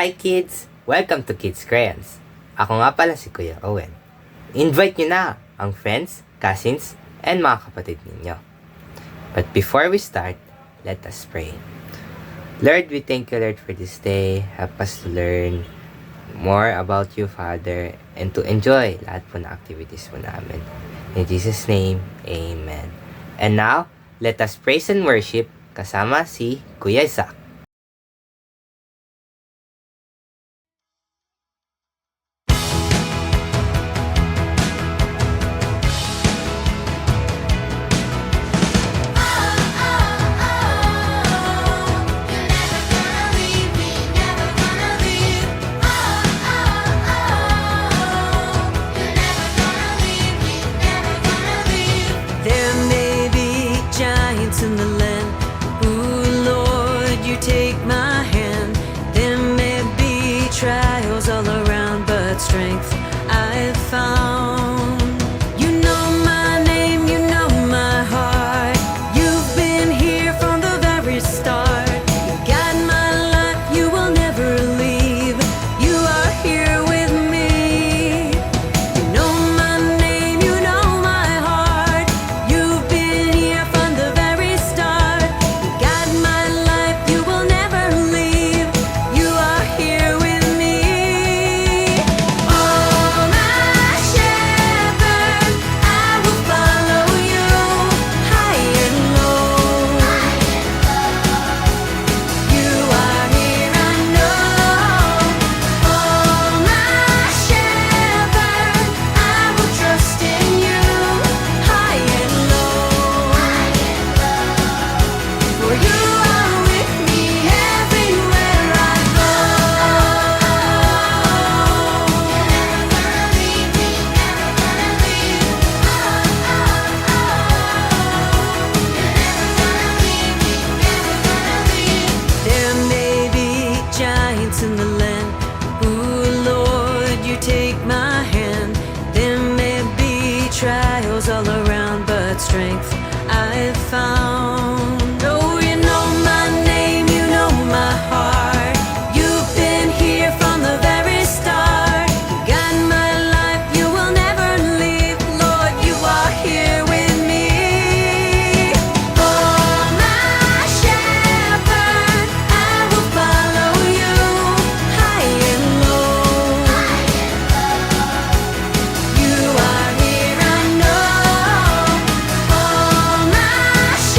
Hi kids! Welcome to Kids Crayons. Ako nga pala si Kuya Owen. Invite nyo na ang friends, cousins, and mga kapatid ninyo. But before we start, let us pray. Lord, we thank you, Lord, for this day. Help us to learn more about you, Father, and to enjoy lahat po na activities po namin. In Jesus' name, Amen. And now, let us praise and worship kasama si Kuya Isaac. There may be giants in the land. Ooh, Lord, you take my hand. There may be trials all around, but strength I've found. You know my name, you know my heart. You've been here from the very start. You got my life, you will never leave. You are here with me. You know my name, you know my heart. You've been here from the very start. You got my life, you will never leave. You are here with me. Oh, my shepherd, I will follow you high and low. You are here, I know. Oh, my shepherd, I will trust in you high and low. For you are with me everywhere I go. You're never gonna leave me, never gonna leave. There may be giants in the land. Ooh, Lord, you take my hand. There may be trials all around, but strength I've found. Oh, you know my name, you know my heart. You've been here from the very start. You got my life, you will never leave. Lord, you are here with me. Oh, my shepherd, I will follow you high and low. You are here, I know. Oh, my shepherd,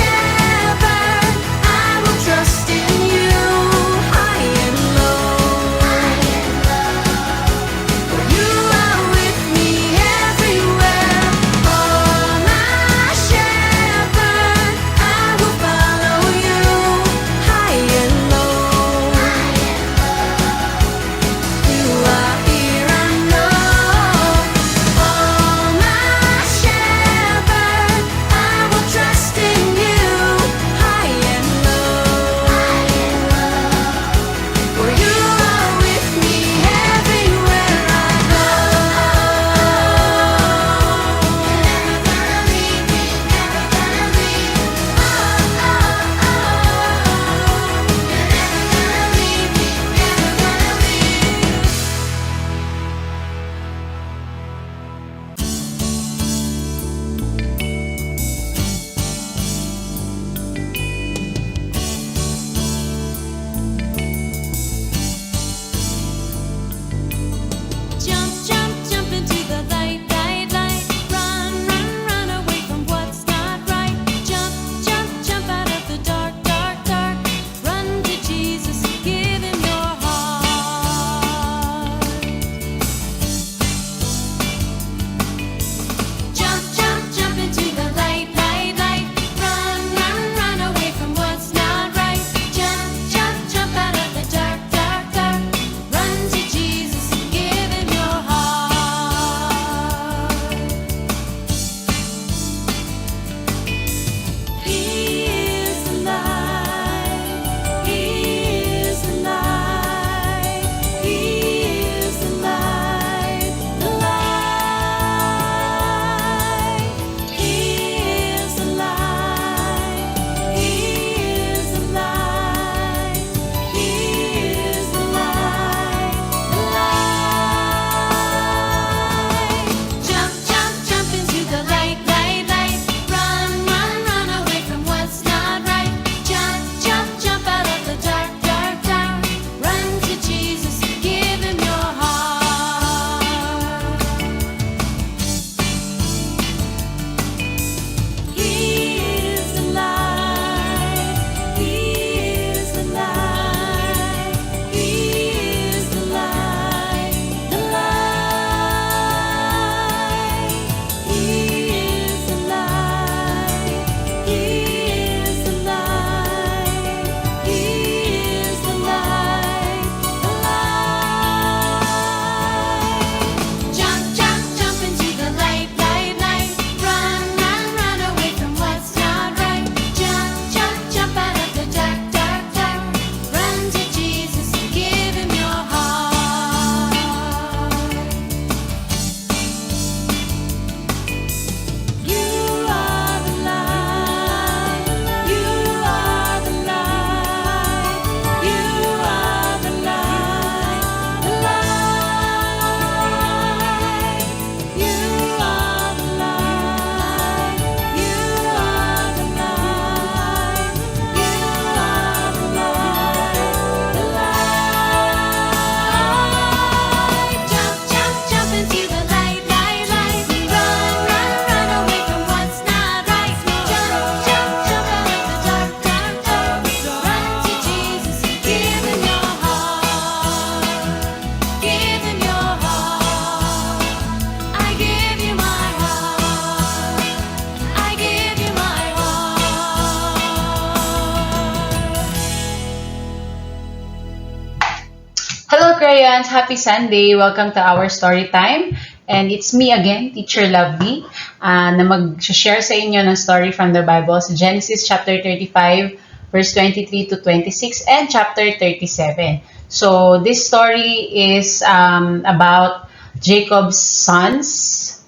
Kabayans, happy Sunday! Welcome to our story time. And it's me again, Teacher Lovely, na mag-share sa inyo ng story from the Bible sa Genesis chapter 35, verse 23 to 26, and chapter 37. So, this story is about Jacob's sons,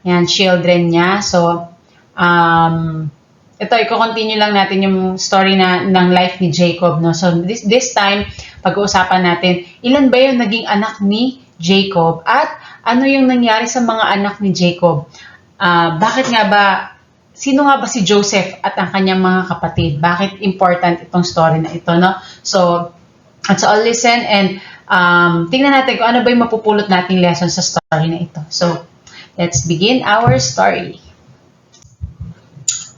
yan, children niya. So, ito, i-continue lang natin yung story ng life ni Jacob. No? So, this time, pag-uusapan natin, ilan ba yung naging anak ni Jacob? At ano yung nangyari sa mga anak ni Jacob? Bakit nga ba, sino nga ba si Joseph at ang kanyang mga kapatid? Bakit important itong story na ito? No? So, let's all listen and tingnan natin kung ano ba yung mapupulot nating lesson sa story na ito. So, let's begin our story.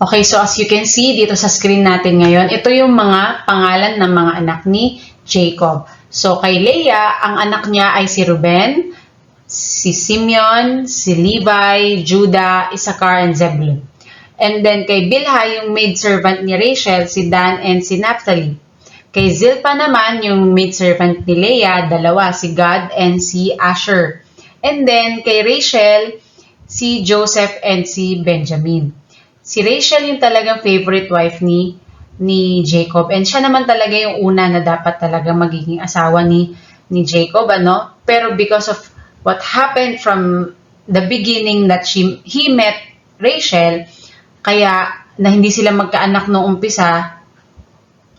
Okay, so as you can see dito sa screen natin ngayon, ito yung mga pangalan ng mga anak ni Jacob. So kay Leah, ang anak niya ay si Reuben, si Simeon, si Levi, Judah, Issachar, and Zebulun. And then kay Bilhah, yung maidservant ni Rachel, si Dan and si Naphtali. Kay Zilpah naman, yung maidservant ni Leah, dalawa, si Gad and si Asher. And then kay Rachel, si Joseph and si Benjamin. Si Rachel yung talagang favorite wife ni Jacob. And siya naman talaga yung una na dapat talaga magiging asawa ni Jacob. Ano? Pero because of what happened from the beginning that he met Rachel, kaya na hindi sila magkaanak noong umpisa,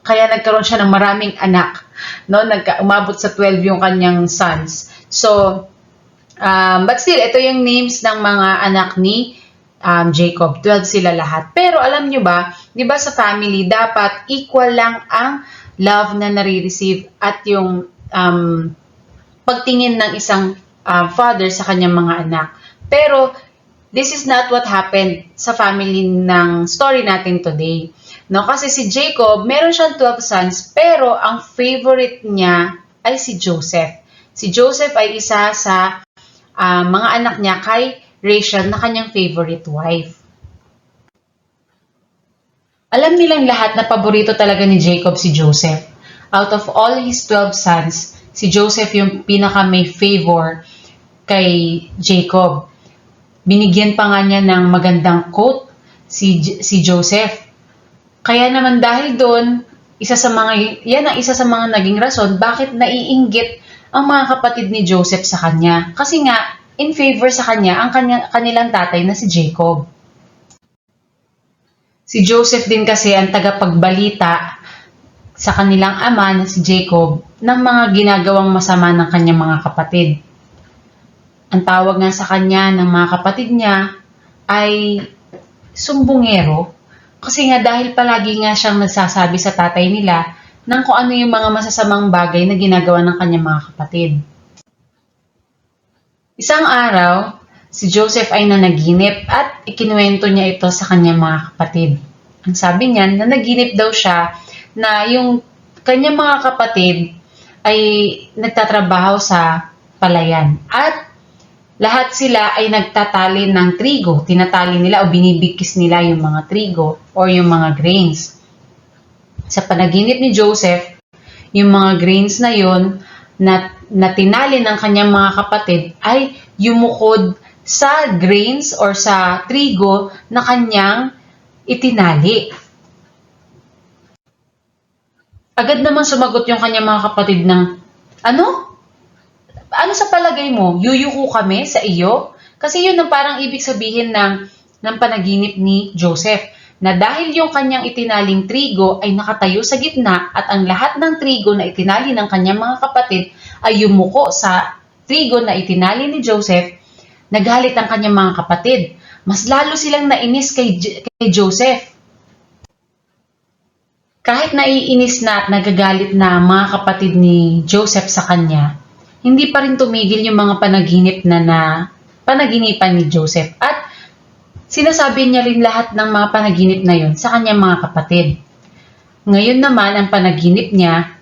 kaya nagkaroon siya ng maraming anak. No? Umabot sa 12 yung kanyang sons. So, but still, ito yung names ng mga anak ni Jacob. 12 sila lahat. Pero alam nyo ba, di ba sa family, dapat equal lang ang love na nare-receive at yung pagtingin ng isang father sa kanyang mga anak. Pero, this is not what happened sa family ng story natin today. No? Kasi si Jacob, meron siyang 12 sons, pero ang favorite niya ay si Joseph. Si Joseph ay isa sa mga anak niya kay Rachel na kanyang favorite wife. Alam nilang lahat na paborito talaga ni Jacob si Joseph. Out of all his 12 sons, si Joseph yung pinaka may favor kay Jacob. Binigyan pa nga niya ng magandang coat si Joseph. Kaya naman dahil doon, yan ang isa sa mga naging rason bakit naiinggit ang mga kapatid ni Joseph sa kanya. Kasi nga, in favor sa kanya ang kanilang tatay na si Jacob. Si Joseph din kasi ang tagapagbalita sa kanilang ama na si Jacob ng mga ginagawang masama ng kanyang mga kapatid. Ang tawag nga sa kanya ng mga kapatid niya ay sumbongero kasi nga dahil palagi nga siyang nagsasabi sa tatay nila ng kung ano yung mga masasamang bagay na ginagawa ng kanyang mga kapatid. Isang araw, si Joseph ay nanaginip at ikinuwento niya ito sa kanyang mga kapatid. Ang sabi niya, nanaginip daw siya na yung kanyang mga kapatid ay nagtatrabaho sa palayan. At lahat sila ay nagtatali ng trigo. Tinatali nila o binibigkis nila yung mga trigo o yung mga grains. Sa panaginip ni Joseph, yung mga grains na yun na tinali ng kanyang mga kapatid ay yumukod sa grains or sa trigo na kanyang itinali. Agad naman sumagot yung kanyang mga kapatid ng, Ano sa palagay mo? Yuyuko kami sa iyo? Kasi yun ang parang ibig sabihin ng panaginip ni Joseph. Na dahil yung kanyang itinaling trigo ay nakatayo sa gitna at ang lahat ng trigo na itinali ng kanyang mga kapatid ay yumuko sa trigo na itinali ni Joseph, nagalit ang kanyang mga kapatid. Mas lalo silang nainis kay Joseph. Kahit naiinis na at nagagalit na mga kapatid ni Joseph sa kanya, hindi pa rin tumigil yung mga panaginipan ni Joseph. At sinasabi niya rin lahat ng mga panaginip na yun sa kanyang mga kapatid. Ngayon naman ang panaginip niya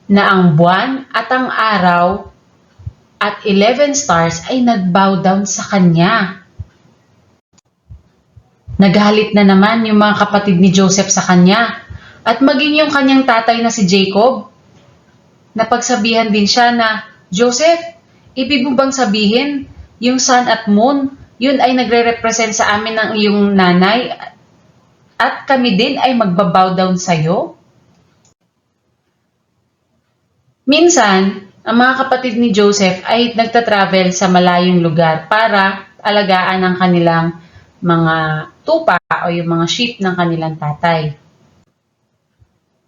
na ang buwan at ang araw at 11 stars ay nag-bow down sa kanya. Nagalit na naman yung mga kapatid ni Joseph sa kanya at maging yung kanyang tatay na si Jacob. Napagsabihan din siya na, Joseph, ibig mo bang sabihin, yung sun at moon, yun ay nagre-represent sa amin ng iyong nanay at kami din ay magbabow down sa'yo? Minsan, ang mga kapatid ni Joseph ay nagta-travel sa malayong lugar para alagaan ang kanilang mga tupa o yung mga sheep ng kanilang tatay.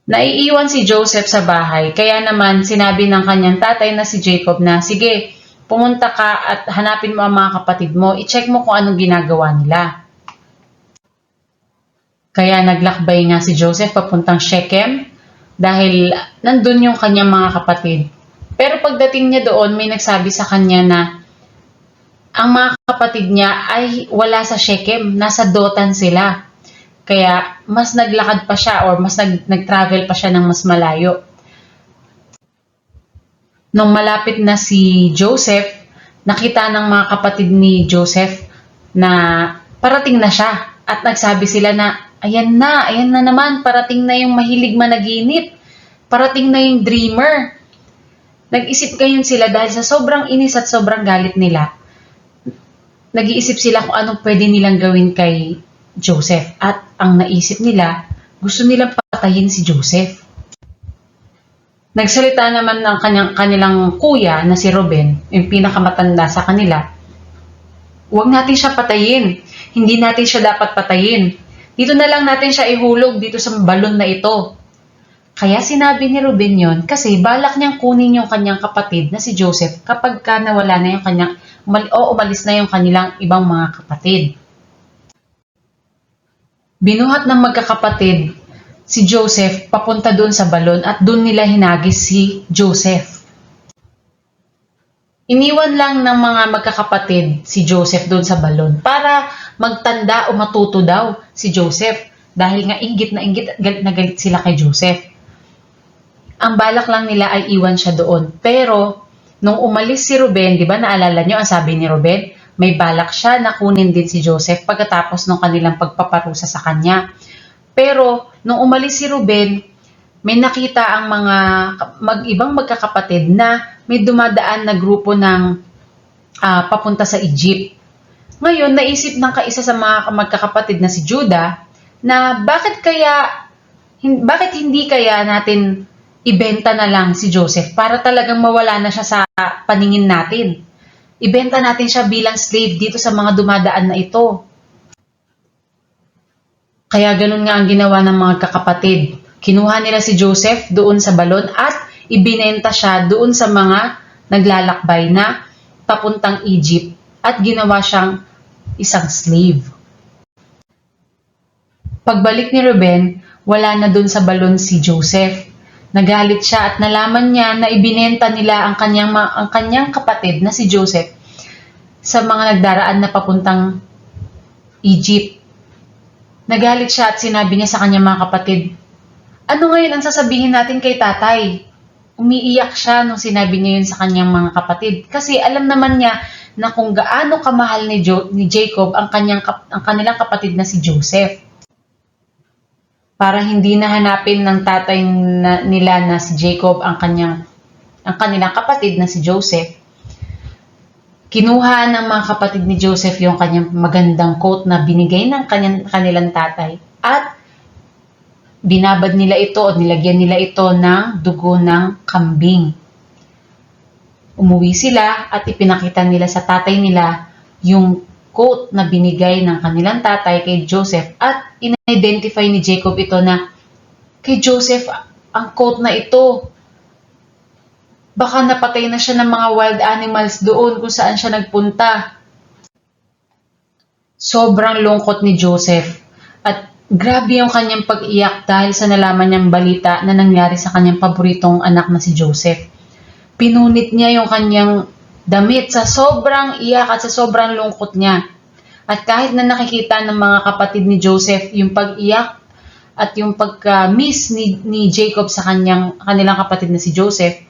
Naiiwan si Joseph sa bahay, kaya naman sinabi ng kanyang tatay na si Jacob na, sige, pumunta ka at hanapin mo ang mga kapatid mo, i-check mo kung anong ginagawa nila. Kaya naglakbay nga si Joseph papuntang Shechem dahil nandun yung kanyang mga kapatid. Pero pagdating niya doon, may nagsabi sa kanya na ang mga kapatid niya ay wala sa Shechem, nasa Dotan sila. Kaya mas naglakad pa siya or mas nag-travel pa siya ng mas malayo. Nung malapit na si Joseph, nakita ng mga kapatid ni Joseph na parating na siya at nagsabi sila na ayan na naman, parating na yung mahilig managinip, parating na yung dreamer. Nag-isip ngayon sila dahil sa sobrang inis at sobrang galit nila. Nag-iisip sila kung anong pwede nilang gawin kay Joseph at ang naisip nila, gusto nilang patayin si Joseph. Nagsalita naman ng kanilang kuya na si Reuben, yung pinakamatanda sa kanila, huwag natin siya patayin, hindi natin siya dapat patayin. Dito na lang natin siya ihulog dito sa balon na ito. Kaya sinabi ni Reuben yon kasi balak niyang kunin yung kanyang kapatid na si Joseph kapag ka nawala na yung kanyang, umalis na yung kanilang ibang mga kapatid. Binuhat ng magkakapatid si Joseph papunta doon sa balon at doon nila hinagis si Joseph. Iniwan lang ng mga magkakapatid si Joseph doon sa balon para magtanda o matuto daw si Joseph dahil nga inggit na galit sila kay Joseph. Ang balak lang nila ay iwan siya doon. Pero nung umalis si Reuben, di ba naalala nyo ang sabi ni Reuben? May balak siya na kunin din si Joseph pagkatapos ng kanilang pagpaparusa sa kanya. Pero nung umalis si Reuben, may nakita ang mga ibang magkakapatid na may dumadaan na grupo ng papunta sa Egypt. Ngayon, naisip ng kaisa sa mga magkakapatid na si Judah na bakit hindi kaya natin ibenta na lang si Joseph para talagang mawala na siya sa paningin natin. Ibenta natin siya bilang slave dito sa mga dumadaan na ito. Kaya ganun nga ang ginawa ng mga kakapatid. Kinuha nila si Joseph doon sa balon at ibinenta siya doon sa mga naglalakbay na papuntang Egypt at ginawa siyang isang slave. Pagbalik ni Reuben, wala na doon sa balon si Joseph. Nagalit siya at nalaman niya na ibinenta nila ang kanyang kapatid na si Joseph sa mga nagdaraan na papuntang Egypt. Nagalit siya at sinabi niya sa kanyang mga kapatid, ano ngayon ang sasabihin natin kay tatay? Umiiyak siya nung sinabi niya yun sa kanyang mga kapatid kasi alam naman niya na kung gaano kamahal ni Jacob ang kanilang kapatid na si Joseph. Para hindi na hanapin ng tatay nila na si Jacob ang kanilang kapatid na si Joseph, kinuha ng mga kapatid ni Joseph yung kanyang magandang coat na binigay ng kanilang tatay at binabad nila ito o nilagyan nila ito ng dugo ng kambing. Umuwi sila at ipinakita nila sa tatay nila yung coat na binigay ng kanilang tatay kay Joseph at in-identify ni Jacob ito na kay Joseph ang coat na ito. Baka napatay na siya ng mga wild animals doon kung saan siya nagpunta. Sobrang lungkot ni Joseph at grabe yung kanyang pag-iyak dahil sa nalaman niyang balita na nangyari sa kanyang paboritong anak na si Joseph. Pinunit niya yung kanyang damit sa sobrang iyak at sa sobrang lungkot niya. At kahit na nakikita ng mga kapatid ni Joseph yung pag-iyak at yung pagka-miss ni Jacob sa kanilang kapatid na si Joseph,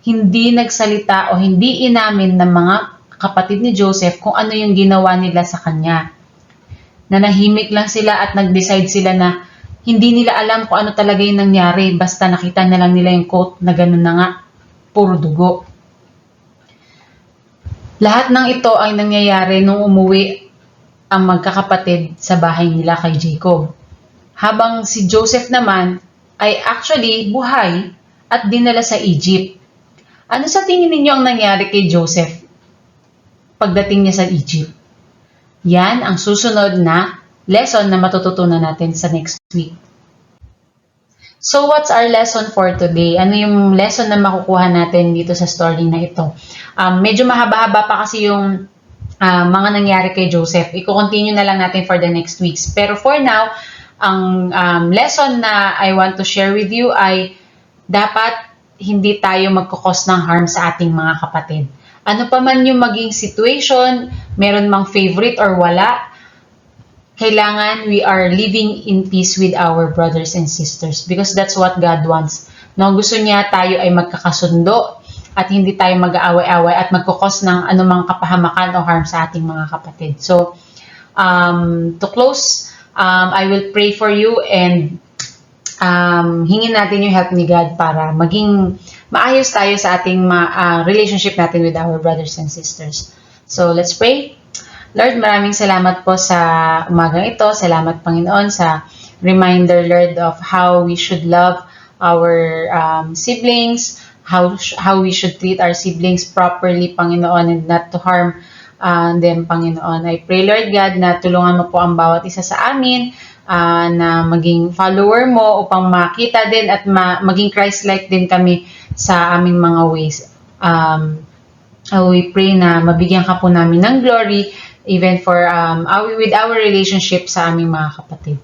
hindi nagsalita o hindi inamin ng mga kapatid ni Joseph kung ano yung ginawa nila sa kanya. Nanahimik lang sila at nag-decide sila na hindi nila alam kung ano talaga yung nangyari basta nakita na lang nila yung quote na gano'n na nga. puro dugo. Lahat ng ito ay nangyayari nung umuwi ang magkakapatid sa bahay nila kay Jacob. Habang si Joseph naman ay actually buhay at dinala sa Egypt. Ano sa tingin ninyo ang nangyari kay Joseph pagdating niya sa Egypt? Yan ang susunod na lesson na matututunan natin sa next week. So what's our lesson for today? Ano yung lesson na makukuha natin dito sa story na ito? Medyo mahaba-haba pa kasi yung mga nangyari kay Joseph. I-continue na lang natin for the next weeks. Pero for now, ang lesson na I want to share with you ay dapat hindi tayo magkukos ng harm sa ating mga kapatid. Ano pa man yung maging situation, meron mang favorite or wala, kailangan we are living in peace with our brothers and sisters because that's what God wants. No, gusto niya tayo ay magkakasundo at hindi tayo mag-aaway-away at magkukos ng anumang kapahamakan o harm sa ating mga kapatid. So, to close, I will pray for you and hingin natin yung help ni God para maging maayos tayo sa ating relationship natin with our brothers and sisters. So, let's pray. Lord, maraming salamat po sa umagang ito. Salamat, Panginoon, sa reminder, Lord, of how we should love our siblings, how we should treat our siblings properly, Panginoon, and not to harm them, Panginoon. I pray, Lord God, na tulungan mo po ang bawat isa sa amin na maging follower mo upang makita din at maging Christ-like din kami sa aming mga ways. We pray na mabigyan ka po namin ng glory even for with our relationship sa aming mga kapatid.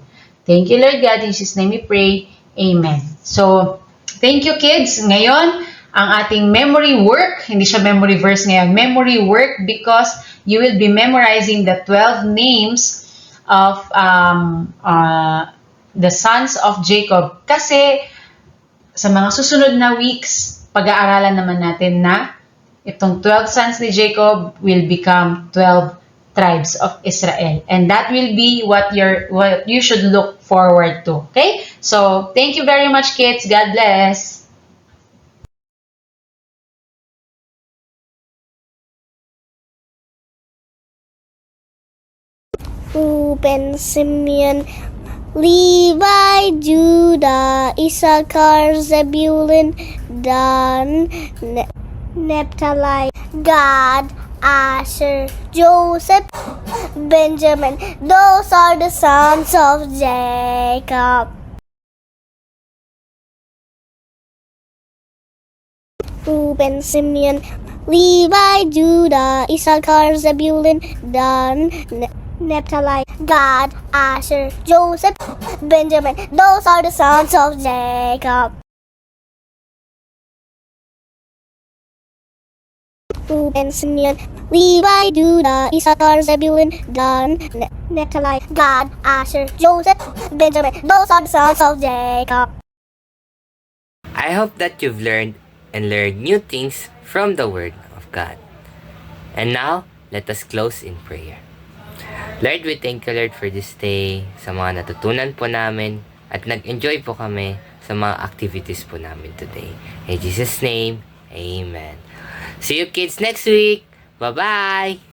Thank you, Lord God. In Jesus' name we pray. Amen. So, thank you, kids. Ngayon, ang ating memory work, hindi siya memory verse ngayon, memory work because you will be memorizing the 12 names of the sons of Jacob. Kasi, sa mga susunod na weeks, pag-aaralan naman natin na itong 12 sons ni Jacob will become 12 tribes of Israel. And that will be what you should look forward to. Okay? So, thank you very much, kids. God bless. Reuben, Simeon, Levi, Judah, Issachar, Zebulun, Dan, Naphtali, Gad, Asher, Joseph, Benjamin. Those are the sons of Jacob. Reuben, Simeon, Levi, Judah, Issachar, Zebulun, Dan, Naphtali, Gad, Asher, Joseph, Benjamin. Those are the sons of Jacob. Reuben, Simeon, Levi, Judah, Issachar, Zebulun, Dan, Naphtali, Gad, Asher, Joseph, Benjamin. Those are the sons of Jacob. I hope that you've learned new things from the Word of God. And now, let us close in prayer. Lord, we thank you, Lord, for this day, sa mga natutunan po namin, at nag-enjoy po kami sa mga activities po namin today. In Jesus' name, Amen. See you kids next week. Bye-bye!